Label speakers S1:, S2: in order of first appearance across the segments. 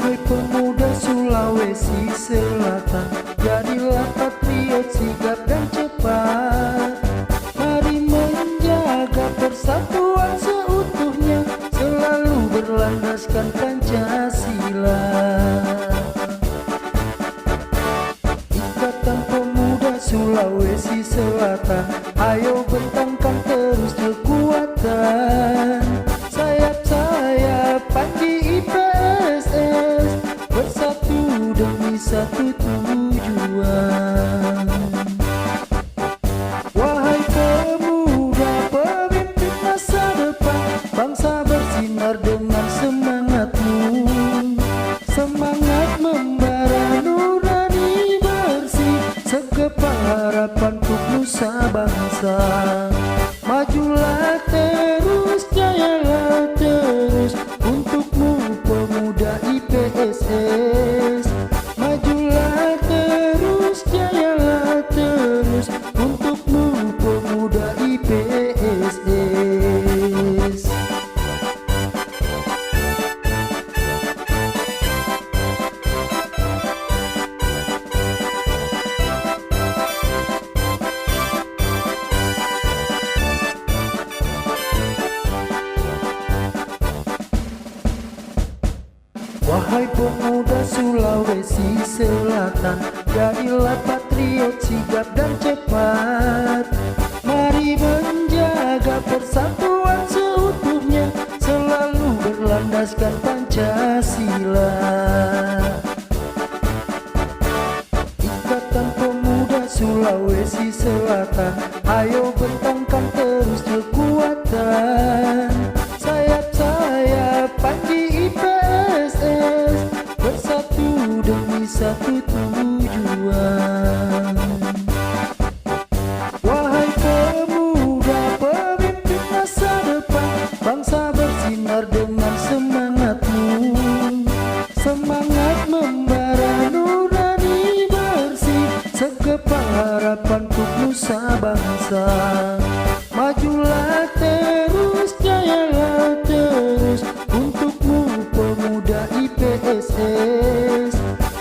S1: Wahai pemuda Sulawesi Selatan, jadilah patriot sigap dan cepat. Mari menjaga persatuan seutuhnya, selalu berlandaskan Pancasila. Ikatan Pemuda Sulawesi Selatan, ayo bentangkan terus kekuatan. Sayap-sayap Panji IPSS, bersatu demi satu tujuan. Wahai pemuda pemimpin masa depan, bangsa bersinar dengan semangatmu. Semangat membara nurani bersih, segepang harapan untuk nusa bangsa. Majulah terus, jayalah terus, untukmu pemuda IPSS. Majulah terus, jayalah terus, untukmu pemuda IPSS. Wahai pemuda Sulawesi Selatan, jadilah patriot sigap dan cepat. Mari menjaga persatuan seutuhnya, selalu berlandaskan Pancasila. Ikatan Pemuda Sulawesi Selatan, ayo bentangkan terus kekuatan. Sayap-sayap Panji IPSS, bersatu demi satu tujuan. Wahai pemuda pemimpin masa depan, bangsa bersinar dengan semangatmu. Semangat membara nurani bersih, segepang harapan untuk nusa bangsa. Majulah terus, jayalah terus, untukmu pemuda IPSS.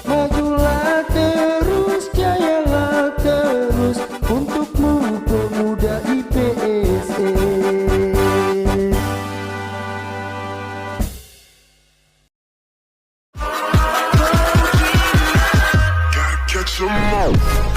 S1: Majulah terus, jayalah terus, untukmu pemuda IPSS.
S2: Gotta catch 'em all.